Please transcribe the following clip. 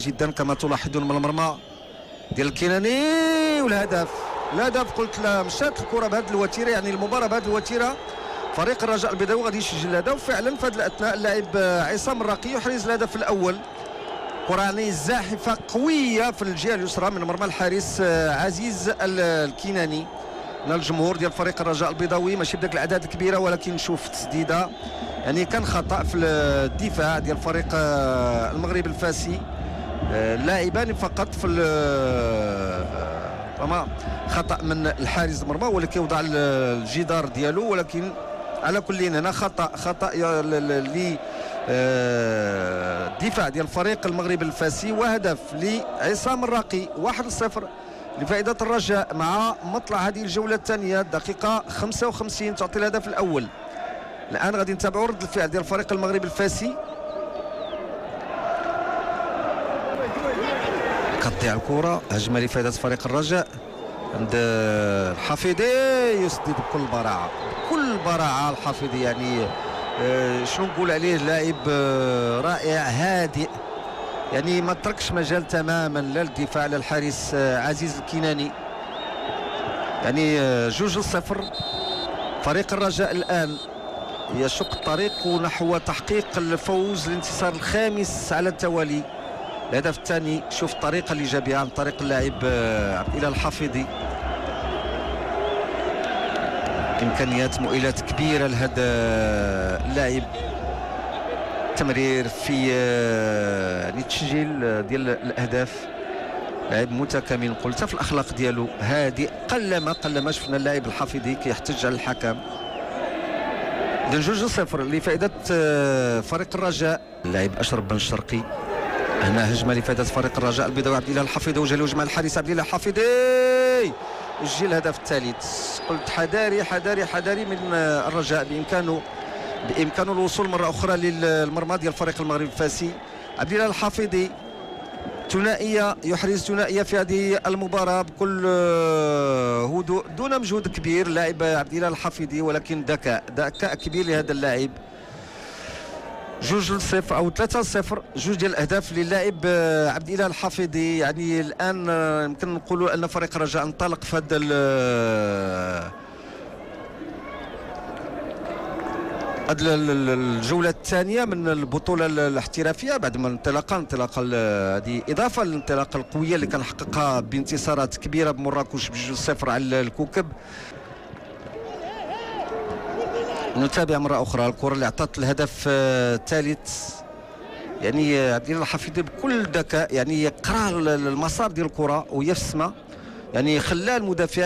جدا كما تلاحظون من المرمى ديال الكناني. والهدف الهدف قلت لا مشات الكره بهذه الوتيره، يعني المباراه بهذه الوتيره فريق الرجاء البيضاوي غادي يسجل الهدف. وفعلا في هذه الاثناء اللاعب عصام الراقي يحرز الهدف الاول. كره يعني زاحفه قويه في الجهه اليسرى من مرمى الحارس عزيز الكناني. الجمهور ديال فريق الرجاء البيضاوي ماشي بداك الاعداد الكبيره، ولكن شوف تسديده يعني كان خطا في الدفاع ديال فريق المغرب الفاسي. لاعبان فقط في خطا من الحارس المرمى ولكن وضع الجدار ديالو، ولكن على كل هنا خطا الدفاع ديال فريق المغرب الفاسي. وهدف لعصام الراقي 1-0 لفائدة الرجاء مع مطلع هذه الجولة الثانية. الدقيقة 55 تعطي الهدف الأول. الآن غادي نتابعوا رد الفعل ديال فريق المغرب الفاسي. قطع الكرة، هجمة لفائدة فريق الرجاء عند الحفيظي، يسدد بكل براعة بكل براعة الحفيظي. يعني شنو نقول عليه، لاعب رائع هادئ، يعني ما تركش مجال تماما لا للدفاع لا للحارس عزيز الكناني. يعني 2-0 فريق الرجاء الآن يشق الطريق نحو تحقيق الفوز، الانتصار الخامس على التوالي. الهدف الثاني شوف الطريقة اللي جا بها عن طريق اللاعب عبد الاله الحفيظي، إمكانيات مؤهلات كبيرة لهذا اللاعب. تمرير في يعني تسجيل ديال الاهداف، لاعب متكامل قلت في الاخلاق ديالو، هادئ، قلما شفنا اللاعب الحفيظي كيحتج على الحكم. اذا 2-0 لفائده فريق الرجاء. اللاعب اشرف بن الشرقي، هنا هجمه لفائده فريق الرجاء البيضاوي عبد الاله الحفيظي، وجا الهجمه الحارس عبد الاله الحفيظي يسجل الهدف الثالث. قلت حذاري من الرجاء، بامكانه الوصول مره اخرى للمرمى ديال فريق المغرب الفاسي. عبد الاله الحفيظي يحرز ثنائيه في هذه المباراه بكل هدوء دون مجهود كبير. لاعب عبد الاله الحفيظي ولكن ذكاء كبير لهذا اللاعب. 2-0 او 3-0، جوج ديال الاهداف للاعب عبد الاله الحفيظي. يعني الان يمكن نقولوا ان فريق الرجاء انطلق في هذا الجولة الثانية من البطولة الاحترافية بعد ما انطلاقة هذه إضافة للانطلاقة القوية اللي كان حققها بانتصارات كبيرة بمراكش ب2-0 على الكوكب. نتابع مرة أخرى الكرة اللي أعطت الهدف الثالث. يعني عبد الاله الحفيظي بكل ذكاء يعني يقرا المسار ديال الكرة وهي في السماء، يعني خلى المدافع